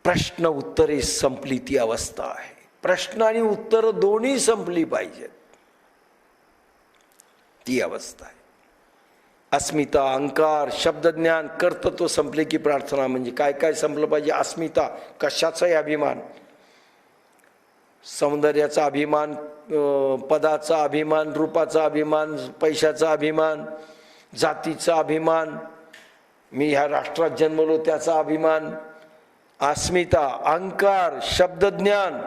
प्रश्न उत्तरे संपली ती अवस्था आहे. प्रश्न आणि उत्तर दोन्ही संपली पाहिजेत, ती अवस्था आहे. अस्मिता, अहंकार, शब्दज्ञान, कर्तृत्व संपले की प्रार्थना. म्हणजे काय काय संपलं पाहिजे? अस्मिता, कशाचाही अभिमान, सौंदर्याचा अभिमान, पदाचा अभिमान, रूपाचा अभिमान, पैशाचा अभिमान, जातीचा अभिमान, मी ह्या राष्ट्रात जन्मलो त्याचा अभिमान. अस्मिता, अहंकार, शब्दज्ञान.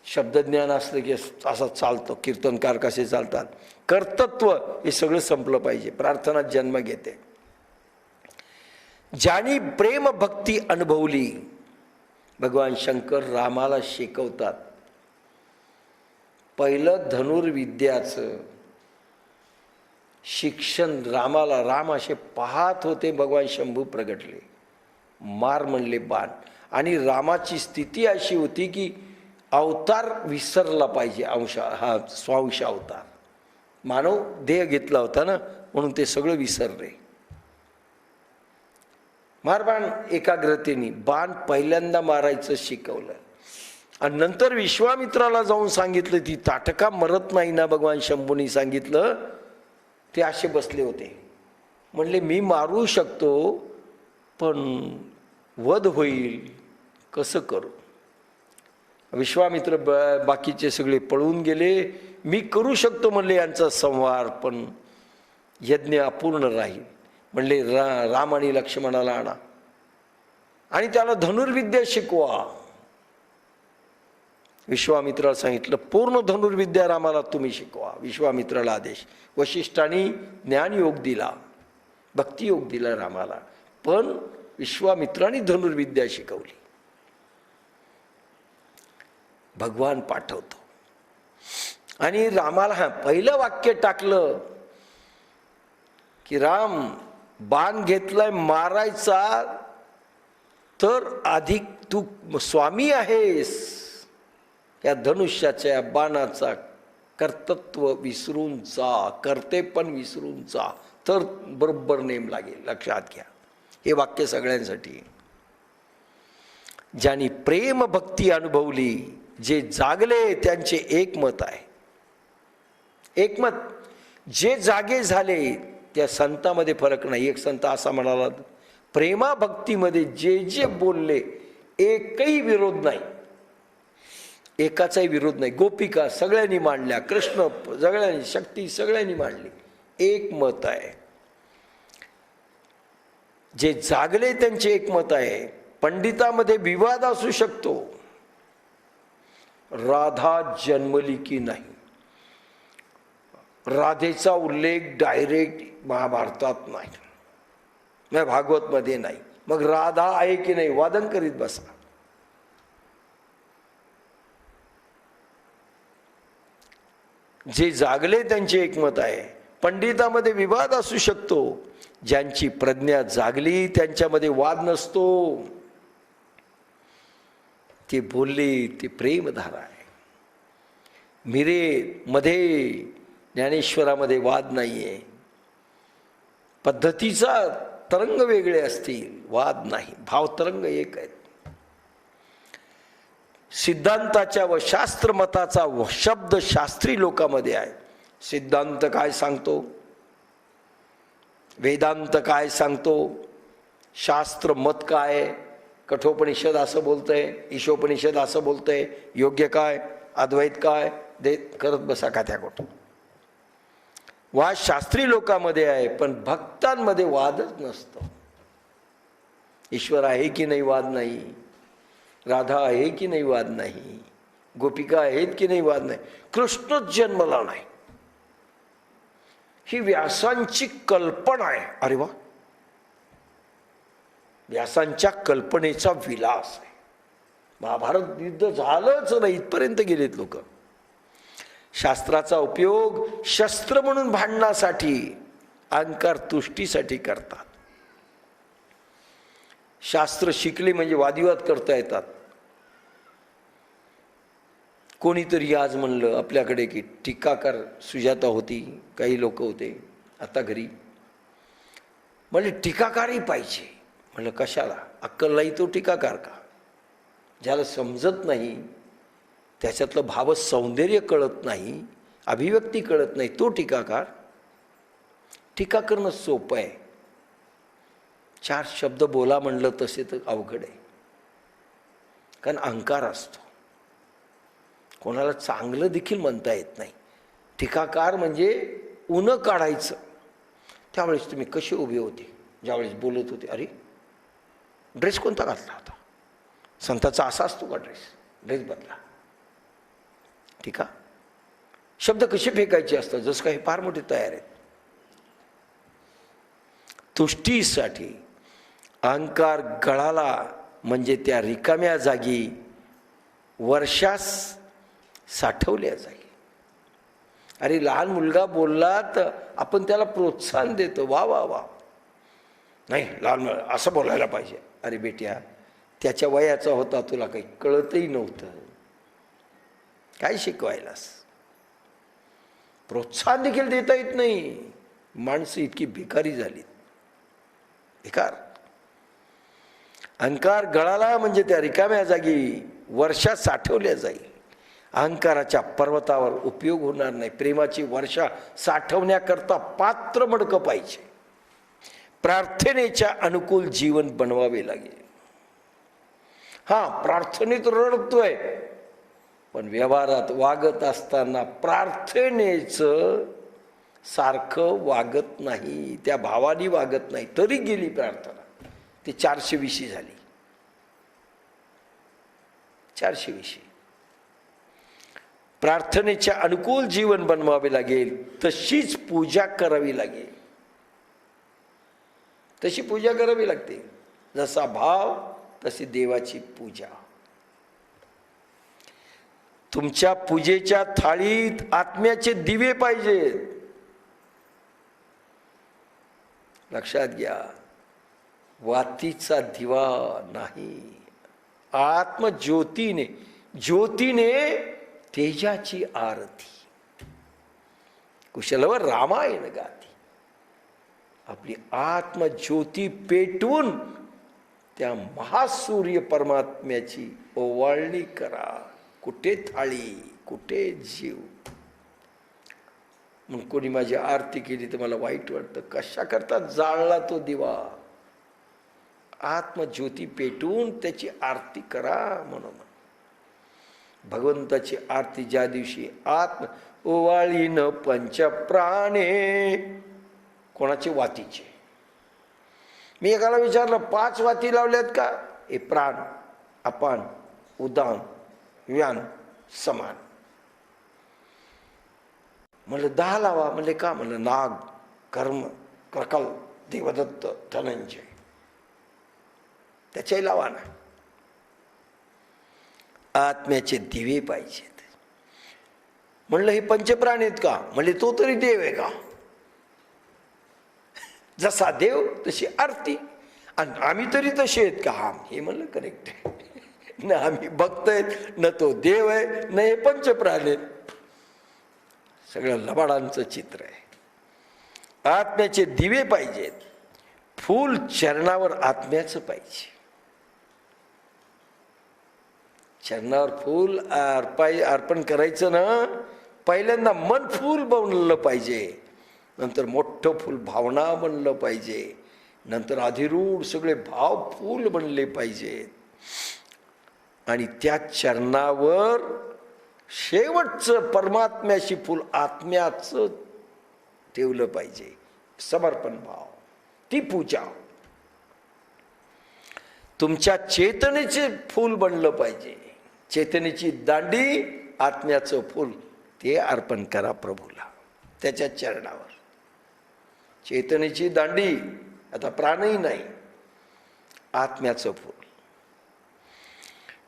शब्दज्ञान असलं की असं चालतं, कीर्तनकार कसे चालतात. कर्तृत्व, हे सगळं संपलं पाहिजे. प्रार्थना जन्म घेते. ज्यानी प्रेम भक्ती अनुभवली, भगवान शंकर रामाला शिकवतात. पहिलं धनुर्विद्याचं शिक्षण रामाला, राम असे पाहत होते, भगवान शंभू प्रगटले, मार म्हणले बाण. आणि रामाची स्थिती अशी होती की अवतार विसरला पाहिजे, अंश हा स्वांश अवतार, मानव देह घेतला होता ना, म्हणून ते सगळं विसरले. मारबाण एकाग्रतेने बाण पहिल्यांदा मारायचं शिकवलं. आणि नंतर विश्वामित्राला जाऊन सांगितलं, ती ताटका मरत नाही ना, भगवान शंभूंनी सांगितलं. ते असे बसले होते, म्हणले मी मारू शकतो पण वध होईल, कसं करू. विश्वामित्र बाकीचे सगळे पळून गेले. मी करू शकतो म्हणले यांचा संहार, पण यज्ञ अपूर्ण राहील. म्हणले राम आणि लक्ष्मणाला आणा आणि त्याला धनुर्विद्या शिकवा. विश्वामित्राला सांगितलं, पूर्ण धनुर्विद्या रामाला तुम्ही शिकवा. विश्वामित्राला आदेश. वशिष्ठांनी ज्ञानयोग दिला, भक्तियोग दिला रामाला, पण विश्वामित्रांनी धनुर्विद्या शिकवली. भगवान पाठवतो आणि रामाला पहिलं वाक्य टाकलं की राम, बाण घेतलाय मारायचा, तर अधिक तू स्वामी आहेस, या धनुष्याच्या बाणाचा कर्तृत्व विसरून जा, करते पण विसरून जा, तर बरोबर नेम लागेल. लक्षात घ्या, हे वाक्य सगळ्यांसाठी. ज्यांनी प्रेम भक्ती अनुभवली, जे जागले त्यांचे एकमत आहे. एकमत, जे जागे झाले त्या संतांमध्ये फरक नाही. एक संत असा म्हणाला, प्रेमा भक्तीमध्ये जे जे बोलले एकही विरोध नाही, एकाचाही विरोध नाही. गोपिका सगळ्यांनी मांडल्या, कृष्ण सगळ्यांनी, शक्ती सगळ्यांनी मांडली, एक मत आहे. जे जागले त्यांचे एकमत आहे. पंडितामध्ये विवाद असू शकतो, राधा जन्मली की नाही, राधेचा उल्लेख डायरेक्ट महाभारतात नाही, भागवत मध्ये नाही, मग राधा आहे की नाही वादन करीत बसा. जे जागले त्यांचे एकमत आहे. पंडितामध्ये विवाद असू शकतो, ज्यांची प्रज्ञा जागली त्यांच्यामध्ये वाद नसतो. ते बोलले ते प्रेमधारा आहे. मिरे मध्ये ज्ञानेश्वरामध्ये वाद नाहीये. पद्धतीचा तरंग वेगळे असतील, वाद नाही, भावतरंग एक आहेत. सिद्धांताच्या व शास्त्र मताचा शब्द शास्त्री लोकांमध्ये आहे. सिद्धांत काय सांगतो, वेदांत काय सांगतो, शास्त्र मत काय, कठोपनिषद असं बोलतंय, ईशोपनिषद असं बोलतंय, योग्य काय, अद्वैत काय, देत करत बसा का त्या गोष्ट. वाद शास्त्री लोकांमध्ये आहे, पण भक्तांमध्ये वादच नसतो. ईश्वर आहे की नाही वाद नाही, राधा आहे की नाही वाद नाही, गोपिका आहेत की नाही वाद नाही, कृष्णच जन्मला नाही, ही व्यासांची कल्पना आहे. अरे वा, व्यासांच्या कल्पनेचा विलास आहे. महाभारत युद्ध झालंच नाही, इथपर्यंत गेलेत लोक. शास्त्राचा उपयोग शस्त्र म्हणून भांडण्यासाठी, अहंकार तुष्टीसाठी करतात. शास्त्र शिकले म्हणजे वादिवाद करता येतात. कोणीतरी आज म्हणलं आपल्याकडे की टीकाकार सुजाता होती, काही लोक होते आता घरी, म्हणजे टीकाकारही पाहिजे. म्हणलं कशाला? अक्कल नाही तो टीकाकार का? ज्याला समजत नाही, त्याच्यातलं भाव सौंदर्य कळत नाही, अभिव्यक्ती कळत नाही, तो टीकाकार? टीका करणं सोपं आहे, 4 शब्द बोला म्हणलं तसे तर अवघड आहे. कारण अहंकार असतो, कोणाला चांगलं देखील म्हणता येत नाही. टीकाकार म्हणजे उनं काढायचं. त्यावेळेस तुम्ही कसे उभे होते ज्यावेळेस बोलत होते? अरे ड्रेस कोणता घातला होता? संताचा असा असतो का ड्रेस? ड्रेस बदला. ठीक आहे. शब्द कसे फेकायचे असतात जसं काही फार मोठे तयार आहेत. तुष्टीसाठी अहंकार गळाला म्हणजे त्या रिकाम्या जागी वर्षास साठवल्या जाईल. अरे लहान मुलगा बोलला तर आपण त्याला प्रोत्साहन देतो, वा वा वा, नाही लहान असं बोलायला पाहिजे. अरे बेट्या, त्याच्या वयाचा होता, तुला काही कळतही नव्हतं, काय शिकवायलास? प्रोत्साहन देखील देता येत नाही. माणसं इतकी भिकारी झालीत, भिकार. अहंकार गळाला म्हणजे त्या रिकाम्या जागी वर्षा साठवल्या जाईल. अहंकाराच्या पर्वतावर उपयोग होणार नाही. प्रेमाची वर्षा साठवण्याकरता पात्र मडकं पाहिजे. प्रार्थनेच्या अनुकूल जीवन बनवावे लागेल. हा, प्रार्थनेत रडतोय, पण व्यवहारात वागत असताना प्रार्थनेचं सारखं वागत नाही, त्या भावानी वागत नाही, तरी गेली प्रार्थना. ती 420 झाली. 420. प्रार्थनेच्या अनुकूल जीवन बनवावे लागेल, तशीच पूजा करावी लागेल. तशी पूजा करावी लागते. जसा भाव तशी देवाची पूजा. तुमच्या पूजेच्या थाळीत आत्म्याचे दिवे पाहिजेत. लक्षात घ्या, वातीचा दिवा नाही, आत्मज्योतीने, ज्योतीने तेजाची आरती. कुशलवर रामायण गाती. आपली आत्मज्योती पेटवून त्या महासूर्य परमात्म्याची ओवाळणी करा. कुठे थाळी, कुठे जीव. मग कोणी माझी आरती केली तर मला वाईट वाटतं. कशा करता जाळला तो दिवा? आत्मज्योती पेटवून त्याची आरती करा. म्हणून भगवंताची आरती ज्या दिवशी आत्म ओवाळीन पंचप्राणे, कोणाचे? वातीचे. मी एकाला विचारलं 5 वाती लावल्यात का? हे प्राण, अपान, उदान, व्यान, समान. म्हणलं 10 लावा. म्हणले का? म्हणलं नाग, कर्म, क्रकल, देवदत्त, धनंजय, त्याच्याही लावा ना. आत्म्याचे दिवे पाहिजेत. म्हणलं हे पंचप्राण आहेत का? म्हणले तो तरी देव आहे का? जसा देव तशी आरती, आणि आम्ही तरी तसे आहेत का? हा, हे म्हणलं करेक्ट आहे. न आम्ही बघतोय, न तो देव आहे, न हे पंचप्राण आहेत. सगळं लबाडांचं चित्र आहे. आत्म्याचे दिवे पाहिजेत. फूल चरणावर आत्म्याचं पाहिजे. चरणावर फूल अर्पण करायचं ना, पहिल्यांदा मन फूल बनलं पाहिजे, नंतर मोठं फूल भावना बनलं पाहिजे, नंतर अधिरूढ सगळे भाव फूल बनले पाहिजेत. आणि त्या चरणावर शेवटचं परमात्म्याशी फूल आत्म्याचं ठेवलं पाहिजे. समर्पण भाव, ती पूजा. तुमच्या चेतनेचे फूल बनलं पाहिजे. चेतनेची दांडी, आत्म्याचं फूल, ते अर्पण करा प्रभूला, त्याच्या चरणावर. चेतनेची दांडी, आता प्राणही नाही, आत्म्याचं फूल.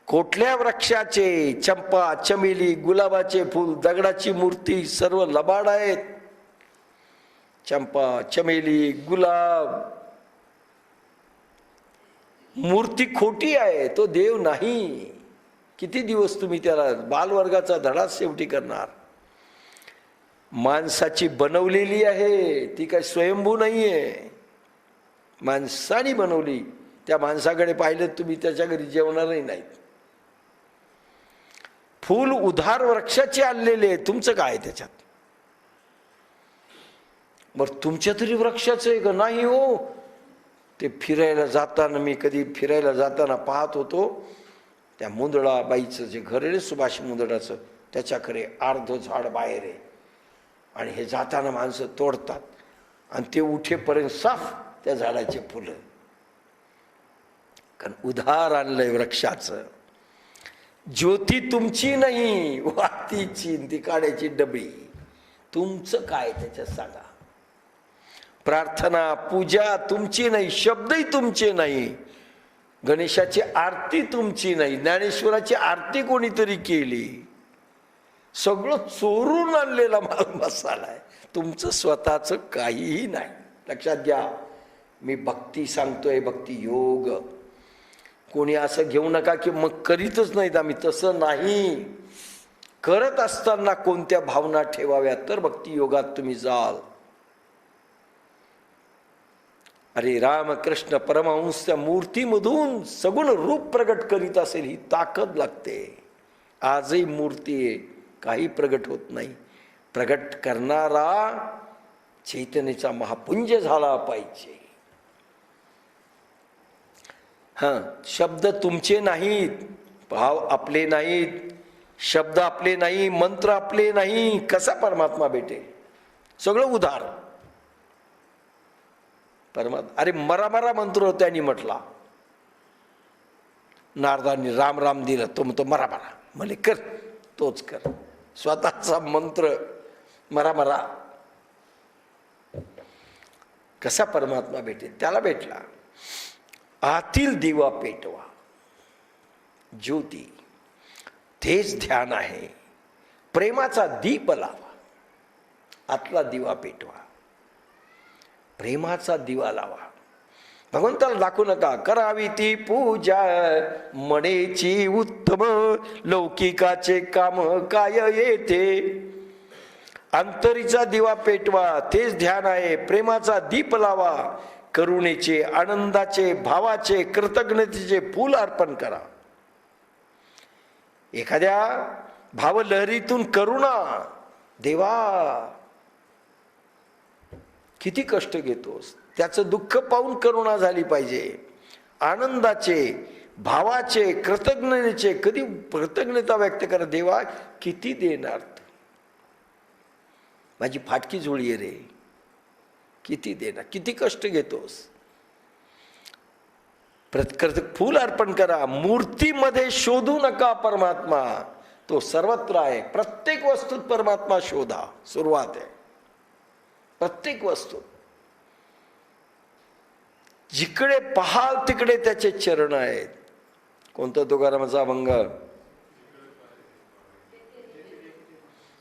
कुठल्या वृक्षाचे? चंपा, चमेली, गुलाबाचे फूल, दगडाची मूर्ती, सर्व लबाड आहेत. चंपा, चमेली, गुलाब, मूर्ती खोटी आहे, तो देव नाही. किती दिवस तुम्ही त्याला बालवर्गाचा धडा शेवटी करणार? माणसाची बनवलेली आहे ती, काय स्वयंभू नाहीये. माणसाने बनवली, त्या माणसाकडे पाहिलं तुम्ही त्याच्या घरी जेवणारही नाहीत. फूल उधार वृक्षाचे आणलेले आहे, तुमचं काय त्याच्यात? बरं तुमच्या तरी वृक्षाचं आहे का? नाही हो, ते फिरायला जाताना, मी कधी फिरायला जाताना पाहत होतो, त्या मुंदळाबाईचं जे घर आहे सुभाष मुंदळाचं, त्याच्याकडे अर्ध झाड बाहेर आहे आणि हे जाताना माणसं तोडतात आणि ते उठेपर्यंत साफ त्या झाडाचे फुलं. कारण उधार आणलंय वृक्षाचं. ज्योती तुमची नाही, वातीची, ती काड्याची डबी. तुमचं काय त्याच्यात सांगा? प्रार्थना पूजा तुमची नाही, शब्दही तुमचे नाही, गणेशाची आरती तुमची नाही, ज्ञानेश्वराची आरती कोणीतरी केली. सगळं चोरून आणलेला माल मसाला आहे, तुमचं स्वतःचं काहीही नाही. लक्षात घ्या, मी भक्ती सांगतोय, भक्ती योग. कोणी असं घेऊ नका की मग करीतच नाहीत आम्ही, तसं नाही. करत असताना कोणत्या भावना ठेवाव्या तर भक्ती योगात तुम्ही जाल. अरे रामकृष्ण परमहंस त्या मूर्तीमधून सगुण रूप प्रगट करीत असेल, ही ताकद लागते. आजही मूर्ती आहे, काही प्रगट होत नाही. प्रगट करणारा चैतन्याचा महापुंज झाला पाहिजे. हां, शब्द तुमचे नाहीत, भाव आपले नाहीत, शब्द आपले नाही, मंत्र आपले नाही, कसा परमात्मा भेटेल? सगळं उधार. परमात्मा अरे मरा मरा मंत्र त्यांनी म्हटला, नारदांनी राम राम दिलं, तो मरा मरा म्हणे, कर तोच कर. स्वतःचा मंत्र मरा मरा. कसा परमात्मा भेटेल? त्याला भेटला. आतील दिवा पेटवा, ज्योती तेच ध्यान आहे. प्रेमाचा दीप लावा, आतला दिवा पेटवा, प्रेमाचा दिवा लावा. भगवंताला दाखवू नका. करावी ती पूजा मनेची उत्तम, लौकिकाचे काम काय येते. अंतरीचा दिवा पेटवा, तेच ध्यान आहे. प्रेमाचा दीप लावा, करुणेचे, आनंदाचे, भावाचे, कृतज्ञतेचे फूल अर्पण करा. एखाद्या भावलहरीतून करुणा, देवा किती कष्ट घेतोस, त्याचं दुःख पाहून करुणा झाली पाहिजे. आनंदाचे, भावाचे, कृतज्ञतेचे, कधी कृतज्ञता व्यक्त करा. देवा किती देणार, माझी फाटकी झोळी आहे रे, किती देणार, किती कष्ट घेतोस. फूल अर्पण करा. मूर्तीमध्ये शोधू नका परमात्मा, तो सर्वत्र आहे. प्रत्येक वस्तूत परमात्मा शोधा, सुरुवात आहे. प्रत्येक वस्तू जिकडे पाहाल तिकडे त्याचे चरण आहेत. कोणता तुकारामाचा अभंग?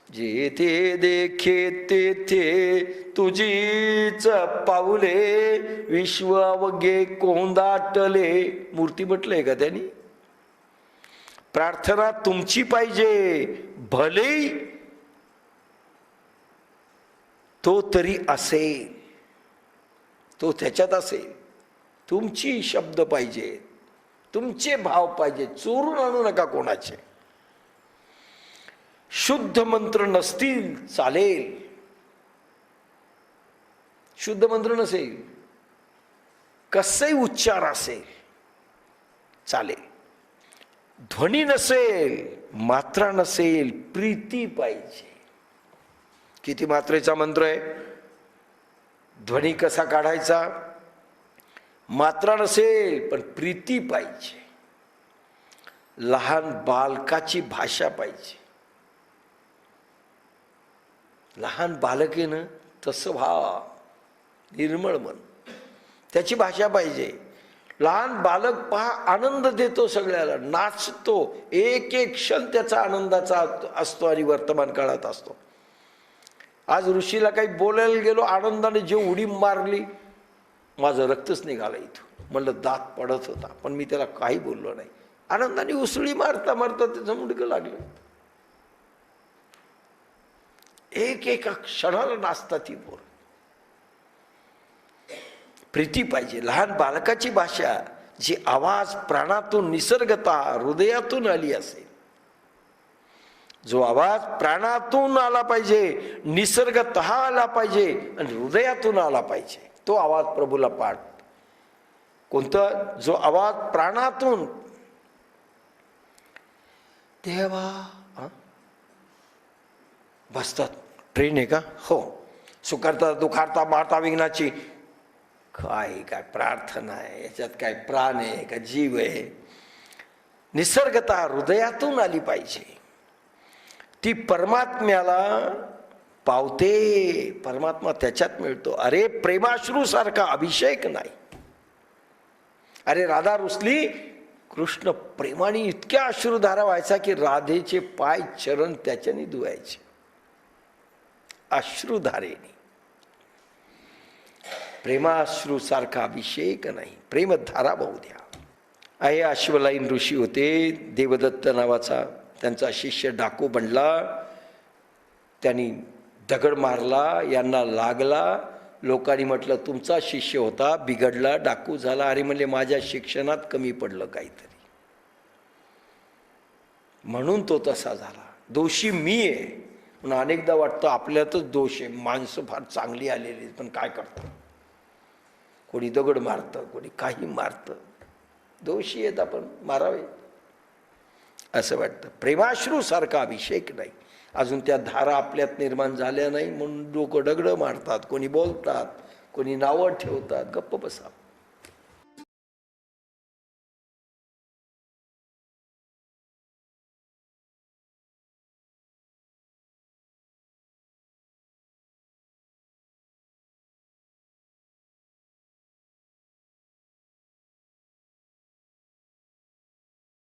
जेथे देखे तेथे तुझीच पाऊले, विश्व अवघे कोंदाटले. मूर्ती म्हटलंय का त्यांनी? प्रार्थना तुमची पाहिजे, भले तो तरी असेल, तो त्याच्यात असेल. तुमची शब्द पाहिजे, तुमचे भाव पाहिजे, चोरून आणू नका कोणाचे. शुद्ध मंत्र नसतील चालेल, शुद्ध मंत्र नसेल, कसही उच्चार असेल चालेल. ध्वनी नसेल, मात्रा नसेल, प्रीती पाहिजे. किती मात्रेचा मंत्र आहे? ध्वनी कसा काढायचा? मात्रा नसेल पण प्रीती पाहिजे. लहान बालकाची भाषा पाहिजे. लहान बालक आहे ना, तसं व्हा, निर्मळ मन, त्याची भाषा पाहिजे. लहान बालक पहा, आनंद देतो सगळ्याला, नाचतो, एक एक क्षण त्याचा आनंदाचा असतो आणि वर्तमान काळात असतो. आज ऋषीला काही बोलायला गेलो, आनंदाने जे उडी मारली, माझं रक्तच निघालं इथं. म्हणलं दात पडत होता, पण मी त्याला काही बोललो नाही. आनंदाने उसळी मारता मारता त्याचं मुंडकं लागलं. एक एका क्षणाला नाचतात ती पोर. प्रीती पाहिजे. लहान बालकाची भाषा, जी आवाज प्राणातून निसर्गता हृदयातून आली असेल, जो आवाज प्राणातून आला पाहिजे, निसर्गतः आला पाहिजे आणि हृदयातून आला पाहिजे, तो आवाज प्रभूला पाठ. कोणता? जो आवाज प्राणातून. देवा बसतात. ट्रेन आहे का? हो. सुखार्ता दुखार्ता माता विघ्नाची काय प्रार्थना आहे, याच्यात काय प्राण आहे का जीव आहे? निसर्गता हृदयातून आली पाहिजे, ती परमात्म्याला पावते. परमात्मा त्याच्यात मिळतो. अरे प्रेमाश्रू सारखा अभिषेक नाही. अरे राधा रुसली, कृष्ण प्रेमाने इतक्या अश्रुधारा व्हायचा की राधेचे पाय चरण त्याच्याने धुवायचे अश्रुधारेने. प्रेमाश्रू सारखा अभिषेक नाही, प्रेमधारा वाहू द्या. आहे अश्वलायन ऋषी होते, देवदत्त नावाचा. त्यांचा शिष्य डाकू बनला, त्यांनी दगड मारला, यांना लागला. लोकांनी म्हटलं तुमचा शिष्य होता, बिघडला, डाकू झाला. अरे म्हणले माझ्या शिक्षणात कमी पडलं काहीतरी, म्हणून तो तसा झाला. दोषी मी आहे. म्हणून अनेकदा वाटतं आपल्यातच दोष आहे. माणसं फार चांगली आलेली, पण काय करतं, कोणी दगड मारतं, कोणी काही मारतं. दोषी आहेत आपण, मारावे असं वाटतं. प्रेमाश्रू सारखा अभिषेक नाही. अजून त्या धारा आपल्यात निर्माण झाल्या नाही म्हणून लोक दगड मारतात, कोणी बोलतात, कोणी नावं ठेवतात. गप्प बसा.